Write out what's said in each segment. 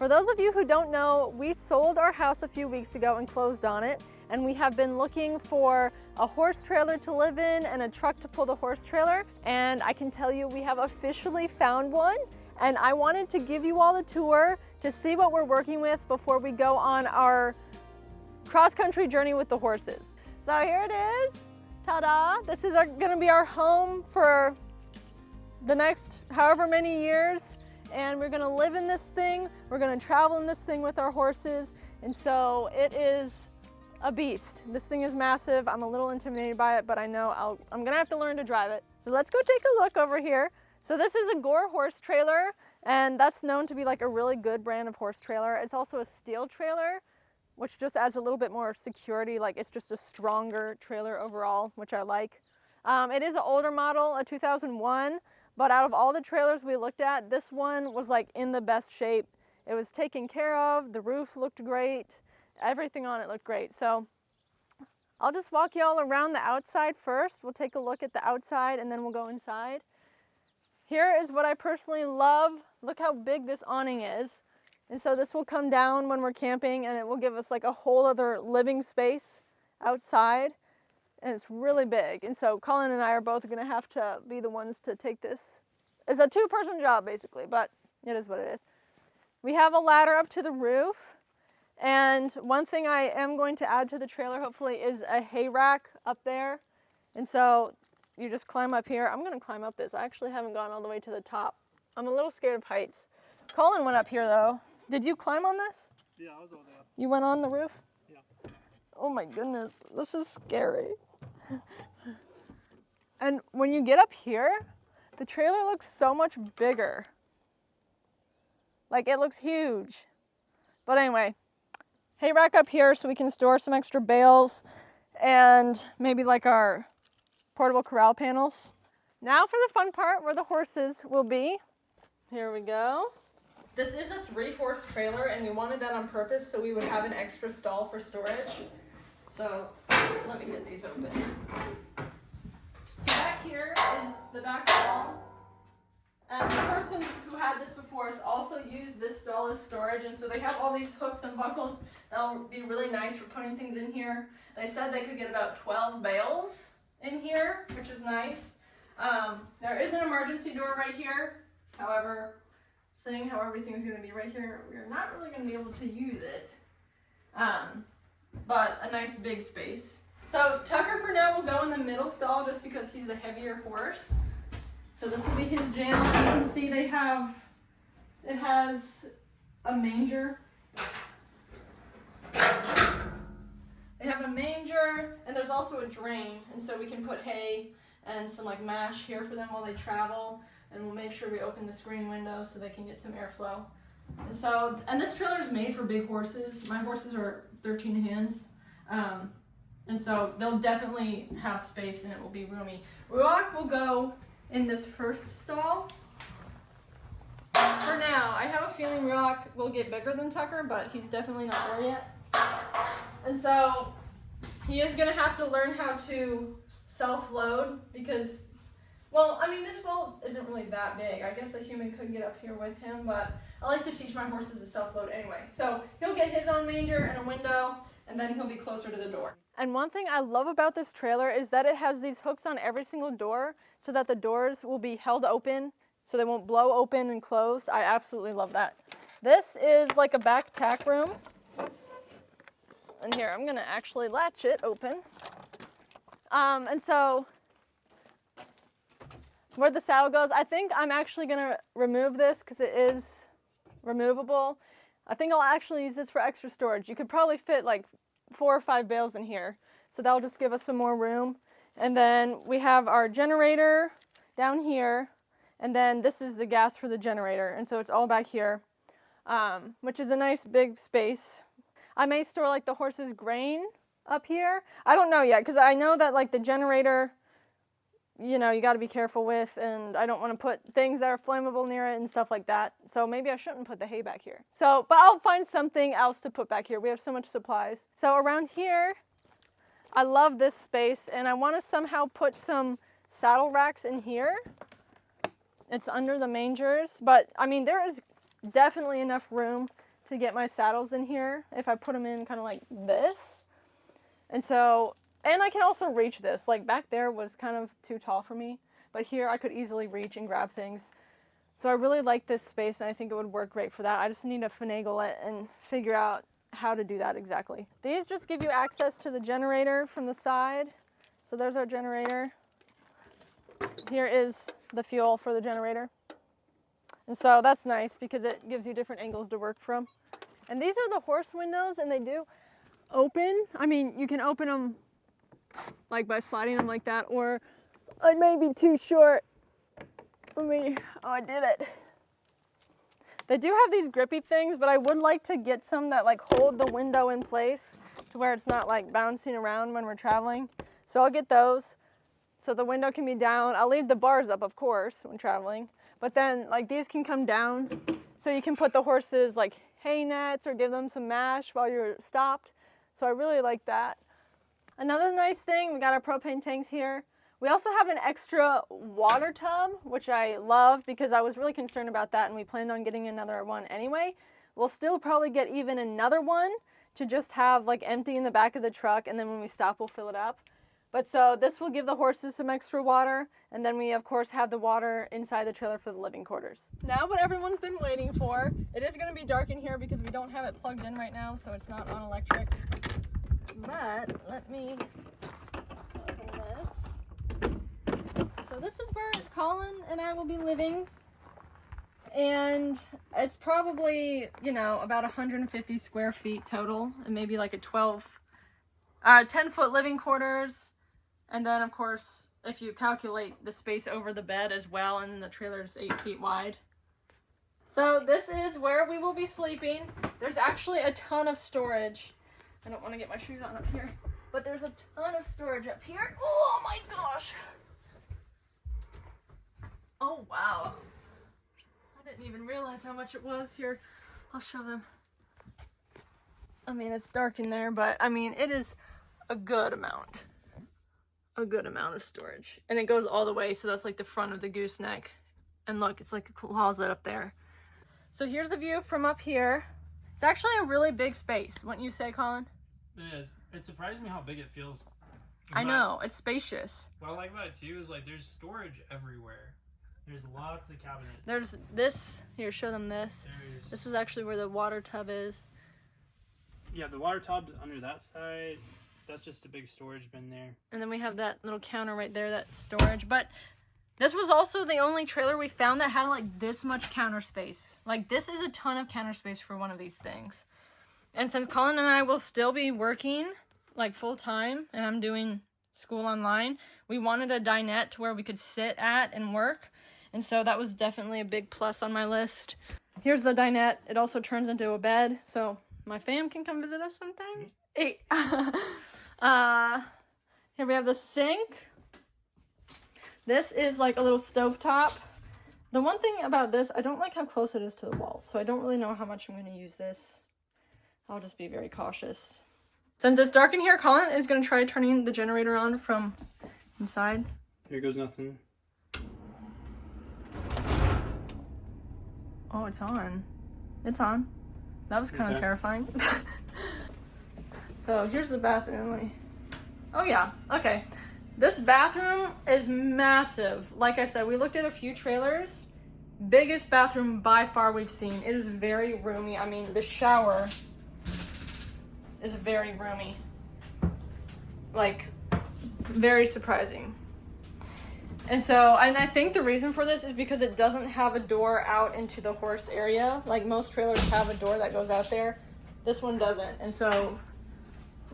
For those of you who don't know, we sold our house a few weeks ago and closed on it, and we have been looking for a horse trailer to live in and a truck to pull the horse trailer, and I can tell you we have officially found one, and I wanted to give you all the tour to see what we're working with before we go on our cross-country journey with the horses. So here it is, ta-da! This is gonna be our home for the next however many years, and we're gonna live in this thing, we're gonna travel in this thing with our horses, and so it is a beast. This thing is massive. I'm a little intimidated by it, but I know I'm gonna have to learn to drive it. So let's go take a look over here. So this is a Gore horse trailer, and that's known to be like a really good brand of horse trailer. It's also a steel trailer, which just adds a little bit more security. Like it's just a stronger trailer overall, which I like. It is an older model, a 2001, but out of all the trailers we looked at, this one was like in the best shape. It was taken care of, the roof looked great, everything on it looked great. So I'll just walk y'all around the outside first. We'll take a look at the outside and then we'll go inside. Here is what I personally love. Look how big this awning is. And so this will come down when we're camping and it will give us like a whole other living space outside. And it's really big. And so Colin and I are both gonna have to be the ones to take this. It's a two-person job basically, but it is what it is. We have a ladder up to the roof. And one thing I am going to add to the trailer hopefully is a hay rack up there. And so you just climb up here. I'm gonna climb up this. I actually haven't gone all the way to the top. I'm a little scared of heights. Colin went up here though. Did you climb on this? Yeah, I was over there. You went on the roof? Yeah. Oh my goodness, this is scary. And when you get up here, the trailer looks so much bigger. Like it looks huge. But anyway, hay rack up here so we can store some extra bales and maybe like our portable corral panels. Now for the fun part where the horses will be. Here we go. This is a 3-horse trailer and we wanted that on purpose so we would have an extra stall for storage. So let me get these open. So back here is the back stall. And the person who had this before us also used this stall as storage, and so they have all these hooks and buckles that'll be really nice for putting things in here. They said they could get about 12 bales in here, which is nice. There is an emergency door right here. However, seeing how everything's going to be right here, we're not really going to be able to use it. But a nice big space. So Tucker for now will go in the middle stall just because he's the heavier horse. So this will be his jam. You can see it has a manger. They have a manger and there's also a drain. And so we can put hay and some like mash here for them while they travel. And we'll make sure we open the screen window so they can get some airflow. And this trailer is made for big horses. My horses are 13 hands. And so they'll definitely have space and it will be roomy. Ruach will go in this first stall. For now, I have a feeling Ruach will get bigger than Tucker, but he's definitely not there yet. And so he is gonna have to learn how to self-load because, well, I mean, this wall isn't really that big. I guess a human could get up here with him, but I like to teach my horses to self-load anyway. So he'll get his own manger and a window, and then he'll be closer to the door. And one thing I love about this trailer is that it has these hooks on every single door so that the doors will be held open so they won't blow open and closed. I absolutely love that. This is like a back tack room. And here, I'm gonna actually latch it open. And so where the saddle goes, I think I'm actually gonna remove this because it is removable. I think I'll actually use this for extra storage. You could probably fit like 4 or 5 bales in here. So that'll just give us some more room. And then we have our generator down here. And then this is the gas for the generator. And so it's all back here, which is a nice big space. I may store like the horse's grain up here. I don't know yet because I know that like the generator, you know, you got to be careful with, and I don't want to put things that are flammable near it and stuff like that. So maybe I shouldn't put the hay back here. So, but I'll find something else to put back here. We have so much supplies. So around here, I love this space, and I want to somehow put some saddle racks in here. It's under the mangers, but I mean, there is definitely enough room to get my saddles in here if I put them in kind of like this. And so, and I can also reach this. Like back there was kind of too tall for me, but here I could easily reach and grab things. So I really like this space, and I think it would work great for that. I just need to finagle it and figure out how to do that exactly. These just give you access to the generator from the side. So there's our generator. Here is the fuel for the generator. And so that's nice because it gives you different angles to work from. And these are the horse windows, and they do open. I mean, you can open them like by sliding them like that, or it may be too short. Oh, I did it. They do have these grippy things, but I would like to get some that like hold the window in place to where it's not like bouncing around when we're traveling. So I'll get those so the window can be down. I'll leave the bars up, of course, when traveling. But then like these can come down so you can put the horses like hay nets or give them some mash while you're stopped. So I really like that. Another nice thing, we got our propane tanks here. We also have an extra water tub, which I love because I was really concerned about that, and we planned on getting another one anyway. We'll still probably get even another one to just have like empty in the back of the truck, and then when we stop, we'll fill it up. But so this will give the horses some extra water, and then we of course have the water inside the trailer for the living quarters. Now what everyone's been waiting for, it is going to be dark in here because we don't have it plugged in right now, so it's not on electric. But let me open this. So this is where Colin and I will be living, and it's probably, you know, about 150 square feet total, and maybe like a 10-foot living quarters, and then of course if you calculate the space over the bed as well, and the trailer is 8 feet wide. So this is where we will be sleeping. There's actually a ton of storage. I don't want to get my shoes on up here, but there's a ton of storage up here. Oh my gosh. Oh, wow. I didn't even realize how much it was. Here, I'll show them. I mean, it's dark in there, but I mean, it is a good amount. A good amount of storage. And it goes all the way, so that's like the front of the gooseneck. And look, it's like a closet up there. So here's the view from up here. It's actually a really big space, wouldn't you say, Colin? It is. It surprised me how big it feels. I know, it's spacious. What I like about it too is like there's storage everywhere. There's lots of cabinets. There's this. Here, show them this. This is actually where the water tub is. Yeah, the water tub's under that side. That's just a big storage bin there. And then we have that little counter right there, that's storage. But this was also the only trailer we found that had like this much counter space. Like this is a ton of counter space for one of these things. And since Colin and I will still be working like full time, and I'm doing school online, we wanted a dinette to where we could sit at and work. And so that was definitely a big plus on my list. Here's the dinette. It also turns into a bed, so my fam can come visit us sometime. Hey. Here we have the sink. This is like a little stovetop. The one thing about this, I don't like how close it is to the wall, so I don't really know how much I'm going to use this. I'll just be very cautious. Since it's dark in here, Colin is going to try turning the generator on from inside. Here goes nothing. Oh, it's on. It's on. That was kind of terrifying. So here's the bathroom. Oh yeah, okay. This bathroom is massive. Like I said, we looked at a few trailers. Biggest bathroom by far we've seen. It is very roomy. I mean, the shower is very roomy. Like, very surprising. And I think the reason for this is because it doesn't have a door out into the horse area. Like most trailers have a door that goes out there. This one doesn't. And so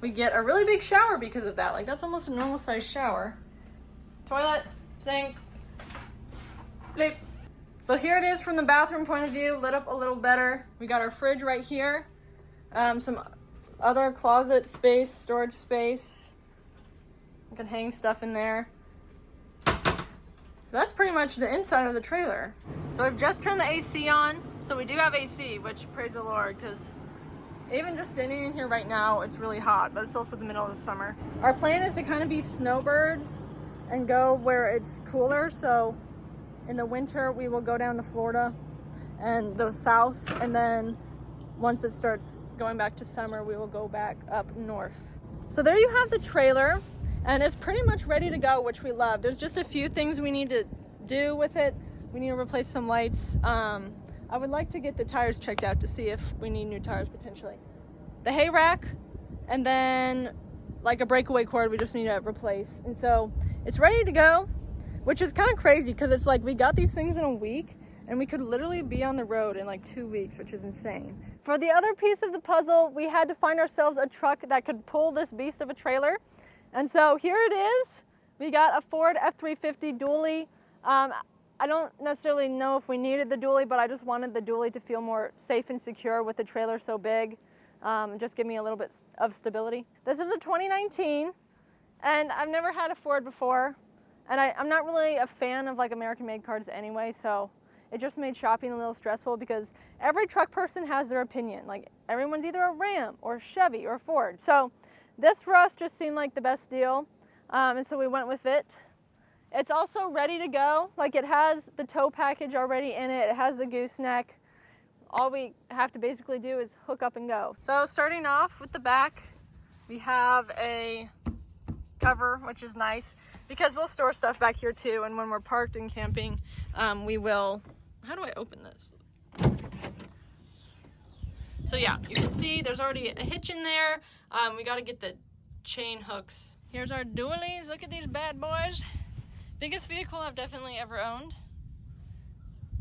we get a really big shower because of that. Like that's almost a normal sized shower. Toilet, sink, bleep. So here it is from the bathroom point of view, lit up a little better. We got our fridge right here. Some other closet space, storage space. You can hang stuff in there. So that's pretty much the inside of the trailer. So I've just turned the AC on. So we do have AC, which praise the Lord, because even just standing in here right now, it's really hot, but it's also the middle of the summer. Our plan is to kind of be snowbirds and go where it's cooler. So in the winter, we will go down to Florida and the south, and then once it starts going back to summer, we will go back up north. So there you have the trailer, and it's pretty much ready to go, which we love. There's just a few things we need to do with it. We need to replace some lights. I would like to get the tires checked out to see if we need new tires potentially. The hay rack, and then like a breakaway cord we just need to replace. And so it's ready to go, which is kind of crazy because it's like we got these things in a week and we could literally be on the road in like 2 weeks, which is insane. For the other piece of the puzzle, we had to find ourselves a truck that could pull this beast of a trailer. And so here it is. We got a Ford F-350 dually. I don't necessarily know if we needed the dually, but I just wanted the dually to feel more safe and secure with the trailer so big. Just give me a little bit of stability. This is a 2019, and I've never had a Ford before. And I'm not really a fan of like American-made cars anyway, so it just made shopping a little stressful because every truck person has their opinion. Like everyone's either a Ram or a Chevy or a Ford. So this for us just seemed like the best deal, and so we went with it. It's also ready to go. Like it has the tow package already in it. It has the gooseneck. All we have to basically do is hook up and go. So starting off with the back, we have a cover, which is nice because we'll store stuff back here too. And when we're parked and camping, we will, how do I open this? So yeah, you can see there's already a hitch in there. We got to get the chain hooks. Here's our dualies. Look at these bad boys. Biggest vehicle I've definitely ever owned,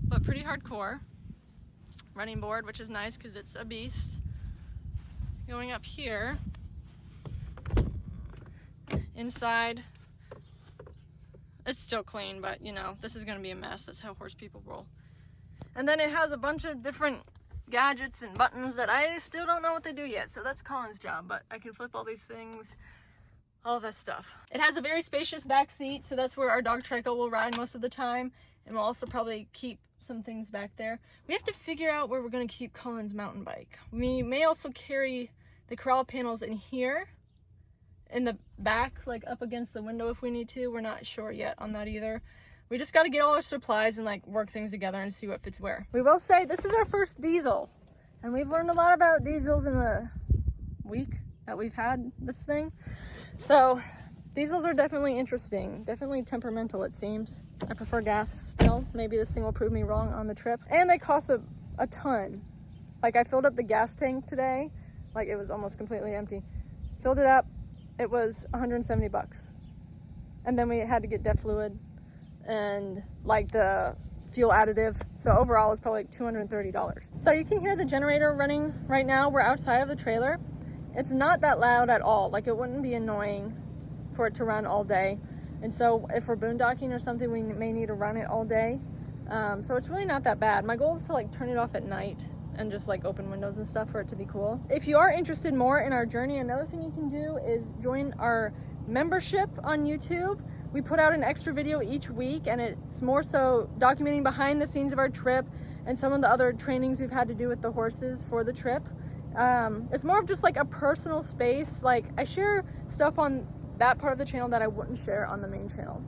but pretty hardcore. Running board, which is nice because it's a beast. Going up here, inside, it's still clean, but you know, this is gonna be a mess. That's how horse people roll. And then it has a bunch of different gadgets and buttons that I still don't know what they do yet, so that's Colin's job, but I can flip all these things. All this stuff. It has a very spacious back seat, so that's where our dog Trico will ride most of the time, and we'll also probably keep some things back there. We have to figure out where we're going to keep Colin's mountain bike. We may also carry the corral panels in here, in the back, like up against the window if we need to. We're not sure yet on that either. We just got to get all our supplies and like work things together and see what fits where. We will say this is our first diesel, and we've learned a lot about diesels in the week that we've had this thing. So diesels are definitely interesting, definitely temperamental it seems. I prefer gas still. Maybe this thing will prove me wrong on the trip. And they cost a ton. Like I filled up the gas tank today, like it was almost completely empty. Filled it up, it was 170 bucks. And then we had to get DEF fluid and like the fuel additive. So overall it's probably like $230. So you can hear the generator running right now. We're outside of the trailer. It's not that loud at all. Like it wouldn't be annoying for it to run all day. And so if we're boondocking or something, we may need to run it all day. So it's really not that bad. My goal is to like turn it off at night and just like open windows and stuff for it to be cool. If you are interested more in our journey, another thing you can do is join our membership on YouTube. We put out an extra video each week, and it's more so documenting behind the scenes of our trip and some of the other trainings we've had to do with the horses for the trip. It's more of just like a personal space. Like I share stuff on that part of the channel that I wouldn't share on the main channel.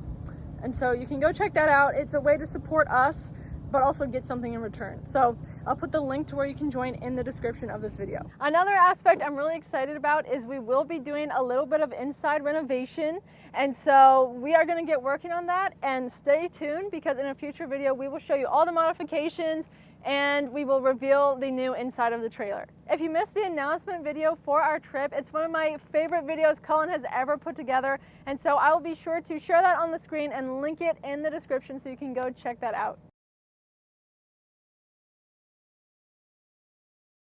And so you can go check that out. It's a way to support us, but also get something in return. So I'll put the link to where you can join in the description of this video. Another aspect I'm really excited about is we will be doing a little bit of inside renovation. And so we are gonna get working on that, and stay tuned because in a future video, we will show you all the modifications and we will reveal the new inside of the trailer. If you missed the announcement video for our trip, it's one of my favorite videos Colin has ever put together. And so I will be sure to share that on the screen and link it in the description so you can go check that out.